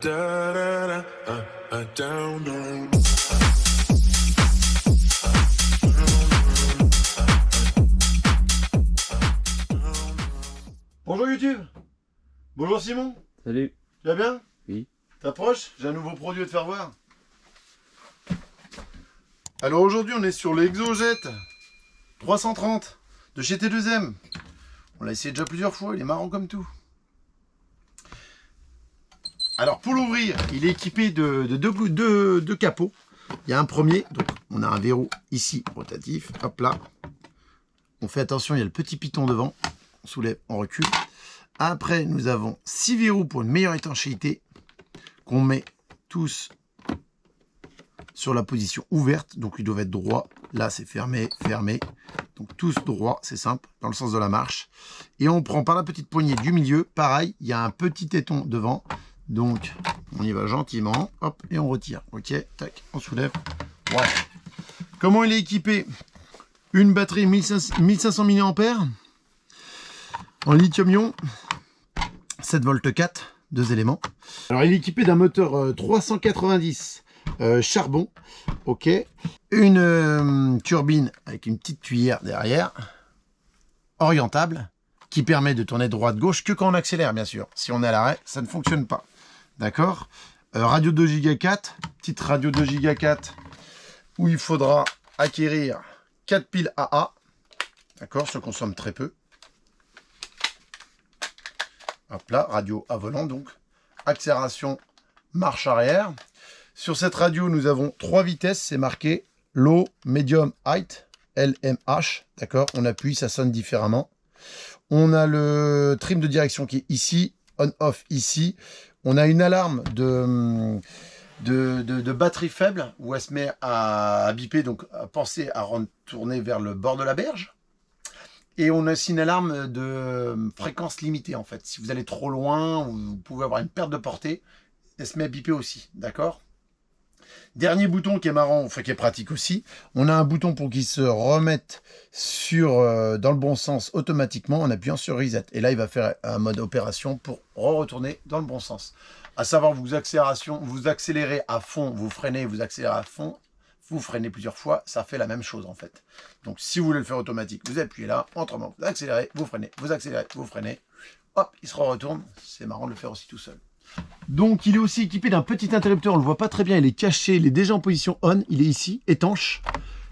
Bonjour YouTube. Bonjour Simon. Salut. Tu vas bien? Oui. T'approches? J'ai un nouveau produit à te faire voir. Alors aujourd'hui on est sur l'Exojet 330 de chez T2M. On l'a essayé déjà plusieurs fois, il est marrant comme tout. Alors pour l'ouvrir, il est équipé de deux capots. Il y a un premier, donc on a un verrou ici rotatif, hop là. On fait attention, il y a le petit piton devant. On soulève, on recule. Après, nous avons 6 verrous pour une meilleure étanchéité qu'on met tous sur la position ouverte. Donc, ils doivent être droits. Là, c'est fermé, fermé. Donc, tous droits, c'est simple, dans le sens de la marche. Et on prend par la petite poignée du milieu. Pareil, il y a un petit téton devant. Donc, on y va gentiment. Hop, et on retire. Ok, tac, on soulève. Voilà. Comment il est équipé? Une batterie 1500 mAh. En lithium-ion, 7 volts 4, deux éléments. Alors il est équipé d'un moteur 390 charbon, ok. Une turbine avec une petite tuyère derrière, orientable, qui permet de tourner droite-gauche que quand on accélère, bien sûr. Si on est à l'arrêt, ça ne fonctionne pas. D'accord. Radio 2 Go 4, petite radio 2 Go 4, où il faudra acquérir 4 piles AA. D'accord, ça consomme très peu. Hop là, radio à volant donc. Accélération, marche arrière. Sur cette radio, nous avons 3 vitesses. C'est marqué low, medium, height, LMH. D'accord, on appuie, ça sonne différemment. On a le trim de direction qui est ici, on-off ici. On a une alarme de batterie faible où elle se met à biper, donc à penser à retourner vers le bord de la berge. Et on a aussi une alarme de fréquence limitée en fait. Si vous allez trop loin, vous pouvez avoir une perte de portée. Elle se met à biper aussi, d'accord? Dernier bouton qui est marrant, enfin qui est pratique aussi. On a un bouton pour qu'il se remette dans le bon sens automatiquement en appuyant sur Reset. Et là, il va faire un mode opération pour retourner dans le bon sens. À savoir, vous accélérez à fond, vous freinez, vous accélérez à fond. Vous freinez plusieurs fois, ça fait la même chose en fait. Donc si vous voulez le faire automatique, vous appuyez là, autrement, vous accélérez, vous freinez, vous accélérez, vous freinez. Hop, il se retourne. C'est marrant de le faire aussi tout seul. Donc il est aussi équipé d'un petit interrupteur, on ne le voit pas très bien, il est caché, il est déjà en position on, il est ici, étanche.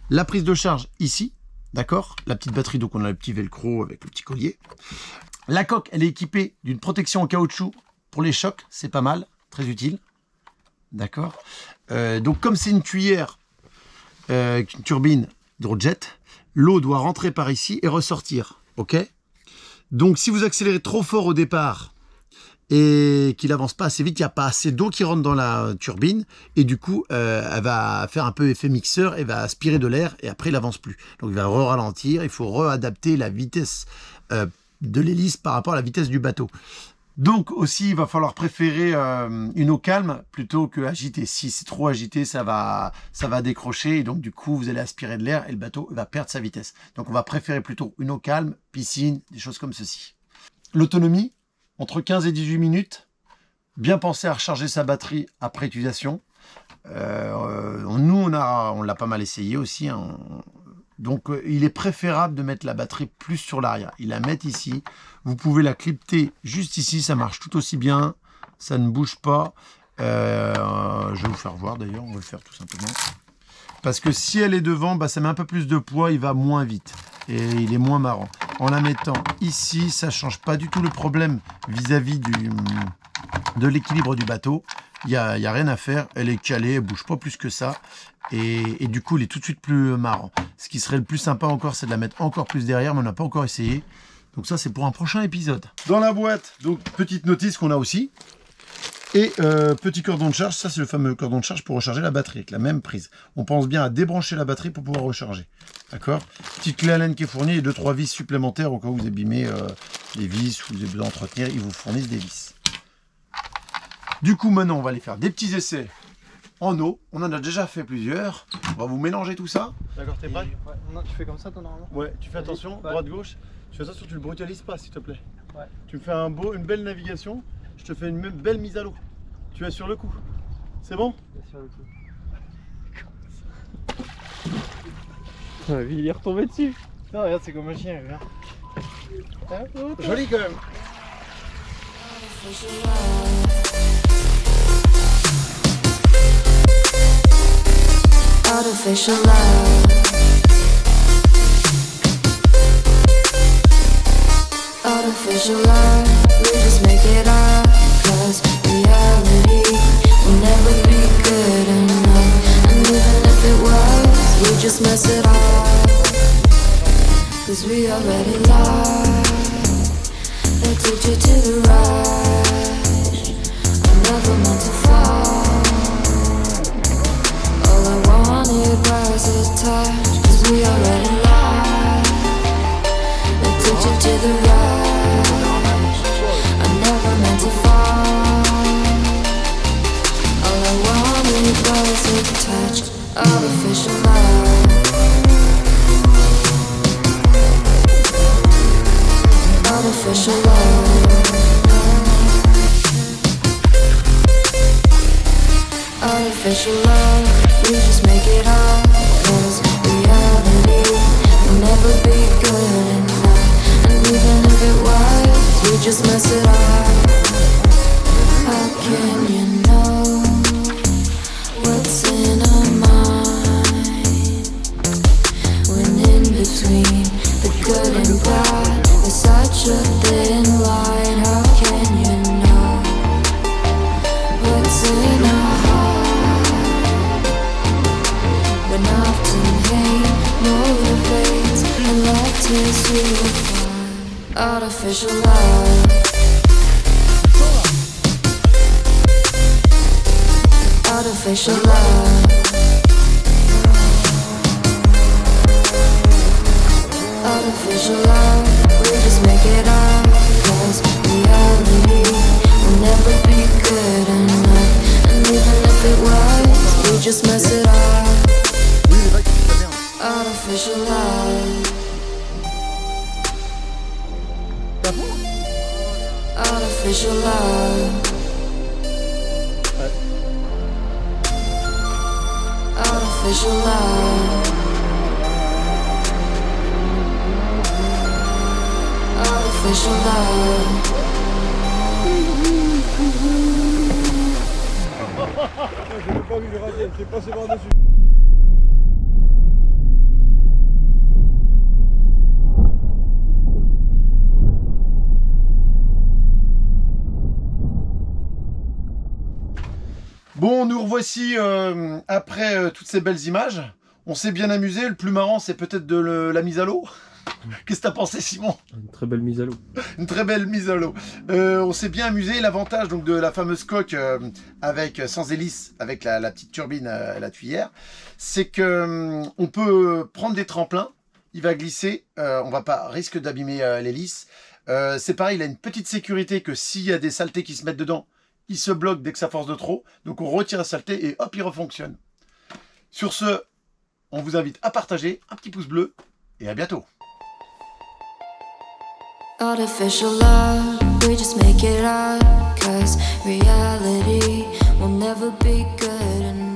La prise de charge ici, d'accord. La petite batterie, donc on a le petit velcro avec le petit collier. La coque, elle est équipée d'une protection en caoutchouc pour les chocs, c'est pas mal, très utile. D'accord. Donc comme c'est une tuyère, une turbine hydrojet, l'eau doit rentrer par ici et ressortir, ok. Donc si vous accélérez trop fort au départ et qu'il avance pas assez vite, il n'y a pas assez d'eau qui rentre dans la turbine et du coup elle va faire un peu effet mixeur, elle va aspirer de l'air et après il avance plus, donc il va ralentir. Il faut réadapter la vitesse de l'hélice par rapport à la vitesse du bateau. Donc aussi, il va falloir préférer une eau calme plutôt que agitée. Si c'est trop agité, ça va décrocher et donc du coup, vous allez aspirer de l'air et le bateau va perdre sa vitesse. Donc on va préférer plutôt une eau calme, piscine, des choses comme ceci. L'autonomie, entre 15 et 18 minutes. Bien penser à recharger sa batterie après utilisation. Nous, on l'a pas mal essayé aussi, hein. Donc, il est préférable de mettre la batterie plus sur l'arrière. Il la met ici. Vous pouvez la clipter juste ici. Ça marche tout aussi bien. Ça ne bouge pas. Je vais vous faire voir d'ailleurs. On va le faire tout simplement. Parce que si elle est devant, bah, ça met un peu plus de poids. Il va moins vite. Et il est moins marrant. En la mettant ici, ça ne change pas du tout le problème vis-à-vis de l'équilibre du bateau. Il n'y a rien à faire. Elle est calée. Elle ne bouge pas plus que ça. Et du coup, il est tout de suite plus marrant. Ce qui serait le plus sympa encore, c'est de la mettre encore plus derrière, mais on n'a pas encore essayé. Donc ça, c'est pour un prochain épisode. Dans la boîte, donc petite notice qu'on a aussi. Et petit cordon de charge. Ça, c'est le fameux cordon de charge pour recharger la batterie avec la même prise. On pense bien à débrancher la batterie pour pouvoir recharger. D'accord. Petite clé Allen qui est fournie et 2-3 vis supplémentaires au cas où vous abîmez les vis ou vous avez besoin d'entretenir. Ils vous fournissent des vis. Du coup, maintenant, on va aller faire des petits essais en eau. On en a déjà fait plusieurs. On va vous mélanger tout ça. D'accord, t'es prêt? Ouais. Non, tu fais comme ça toi normalement? Ouais, tu fais attention, ouais. droite-gauche. Tu fais ça, tu le brutalises pas s'il te plaît. Ouais. Tu me fais une belle navigation. Je te fais une belle mise à l'eau. Tu es sur le coup. C'est bon? Bien sûr, le coup. Ah, lui, il est retombé dessus. Non, regarde, c'est comme un chien, regarde. Joli quand même. Artificial love. Artificial love. We just make it up. Cause reality will never be good enough. And even if it was, we just mess it up. Cause we already lost. Addicted to the rush. I never meant to fall. All I wanted was a touch. Cause we already lost. Addicted to the rush. I never meant to fall. All I wanted was a touch. Artificial love. Artificial love. Artificial love. We just make it up. Cause reality will never be good enough. And even if it was, we just mess it up. How can you know what's in our mind? When in between the good and bad, there's such a thin line. How can you know what's in our heart? When often hate motivates and love tears you apart. Artificial love. Artificial love. Artificial love. We just make it up. Cause reality will never be good enough. And even if it was, we just mess it up. Artificial love. Artificial love. Artificial love. Artificial love. J'ai pas vu le rater, t'es passé par-dessus. Bon, nous revoici après toutes ces belles images. On s'est bien amusé. Le plus marrant, c'est peut-être de la mise à l'eau. Qu'est-ce que t'as pensé, Simon? Une très belle mise à l'eau. Une très belle mise à l'eau. On s'est bien amusé. L'avantage donc de la fameuse coque avec sans hélice, avec la petite turbine la tuyère, c'est que on peut prendre des tremplins. Il va glisser. On va pas risque d'abîmer l'hélice. C'est pareil, il a une petite sécurité que s'il y a des saletés qui se mettent dedans, il se bloque dès que ça force de trop. Donc on retire la saleté et hop, il refonctionne. Sur ce, on vous invite à partager, un petit pouce bleu et à bientôt. Artificial love, we just make it up. Cause reality will never be good enough.